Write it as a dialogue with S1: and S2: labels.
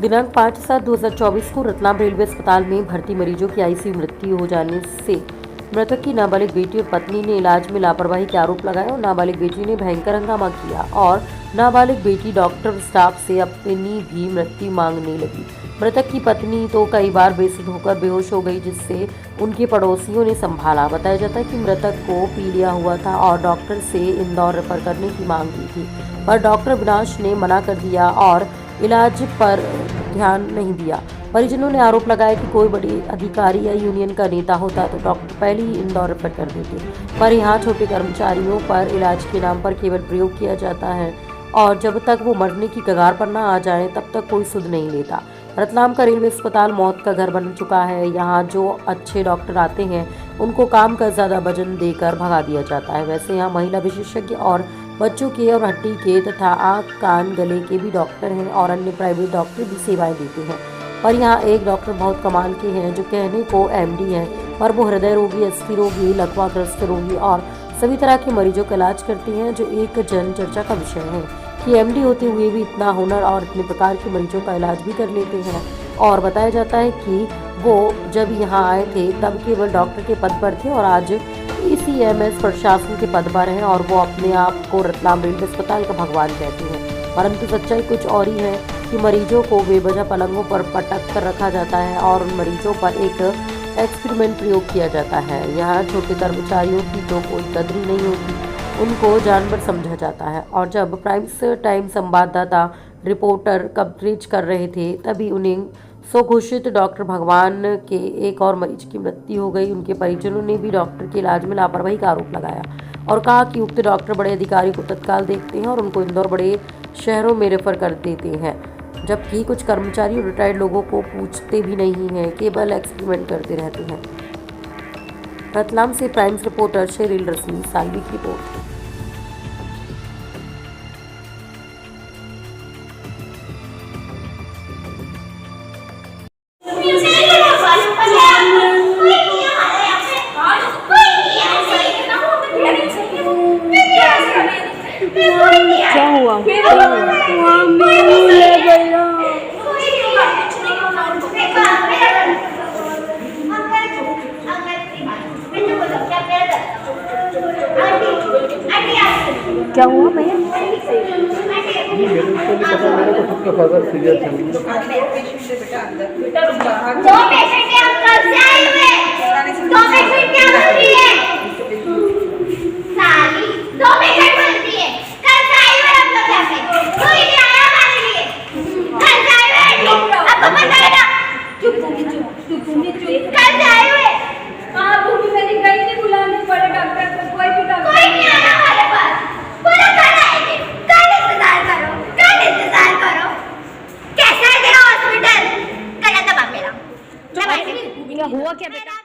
S1: दिनांक 5/7/2024 को रतलाम रेलवे अस्पताल में भर्ती मरीजों की आईसीयू मृत्यु हो जाने से मृतक की नाबालिग बेटी और पत्नी ने इलाज में लापरवाही के आरोप लगाए और नाबालिग बेटी ने भयंकर हंगामा किया और नाबालिग बेटी डॉक्टर स्टाफ से अपनी भी मृत्यु मांगने लगी। मृतक की पत्नी तो कई बार बेसुध होकर बेहोश हो गई, जिससे उनके पड़ोसियों ने संभाला। बताया जाता है कि मृतक को पी लिया हुआ था और डॉक्टर से इंदौर रेफर करने की मांग की थी, पर डॉक्टर विनाश ने मना कर दिया और इलाज पर ध्यान नहीं दिया। परिजनों ने आरोप लगाया कि कोई बड़ी अधिकारी या यूनियन का नेता होता तो डॉक्टर पहले ही इंदौर रेफर कर देते, पर यहाँ छोटे कर्मचारियों पर इलाज के नाम पर केवल प्रयोग किया जाता है और जब तक वो मरने की कगार पर ना आ जाए तब तक कोई सुध नहीं लेता। रतलाम का रेलवे अस्पताल मौत का घर बन चुका है। यहाँ जो अच्छे डॉक्टर आते हैं उनको काम का ज़्यादा वजन देकर भगा दिया जाता है। वैसे यहाँ महिला विशेषज्ञ और बच्चों के और हड्डी के तथा आँख कान गले के भी डॉक्टर हैं और अन्य प्राइवेट डॉक्टर भी सेवाएं देते हैं, पर यहाँ एक डॉक्टर बहुत कमाल के हैं जो कहने को एमडी हैं, पर वो हृदय रोगी, अस्थि रोगी, लकवाग्रस्त रोगी और सभी तरह के मरीजों का इलाज करती हैं, जो एक जन चर्चा का विषय है कि एमडी होते हुए भी इतना हुनर और इतने प्रकार के मरीजों का इलाज भी कर लेते हैं। और बताया जाता है कि वो जब यहाँ आए थे तब केवल डॉक्टर के पद पर थे और आज ECMS प्रशासन के पद पर हैं और वो अपने आप को रतलाम रेलवे अस्पताल का भगवान कहते हैं। परंतु सच्चाई कुछ और ही है कि मरीजों को बेवजह पलंगों पर पटक कर रखा जाता है और उन मरीजों पर एक एक्सपेरिमेंट प्रयोग किया जाता है। यहाँ छोटे कर्मचारियों की तो कोई कदर नहीं होती, उनको जानवर समझा जाता है। और जब प्राइम्स टाइम संवाददाता रिपोर्टर कवरेज कर रहे थे तभी उन्हें स्वघोषित डॉक्टर भगवान के एक और मरीज की मृत्यु हो गई। उनके परिजनों ने भी डॉक्टर के इलाज में लापरवाही का आरोप लगाया और कहा कि उक्त डॉक्टर बड़े अधिकारी को तत्काल देखते हैं और उनको इंदौर बड़े शहरों में रेफर कर देते हैं, जबकि कुछ कर्मचारी और रिटायर्ड लोगों को पूछते भी नहीं हैं, केवल एक्सपेरिमेंट करते रहते हैं। रतलाम से प्राइम्स रिपोर्टर शेरिल रश्मि, साल्वी की रिपोर्ट।
S2: क्या हुआ? क्या हुआ भैया?
S3: मेरे को खुद का फादर सीरियस है।
S4: दो पेशेंट हैं, हम कब से आए हुए? दो पेशेंट क्या बोलती है? साली दो पेशेंट बोलती है। कल से आए हुए हम लोग यहाँ पे, कोई नहीं आया हमारे लिए। कल से आए हुए, आपको पता है ना? चुप कल से आए हुए।
S5: हाँ भूमि मेरी गई थी बुलाने बड़े डॉक्टर को, कोई भी डॉक्टर
S4: कोई नहीं आया हमारे पास। बोला कल आएंगे, कल इंतजार करो, कल इंतजार करो। कैसा है तेरा हॉस्पिटल? गला दबा मेरा।
S2: क्या हुआ क्या बेटा?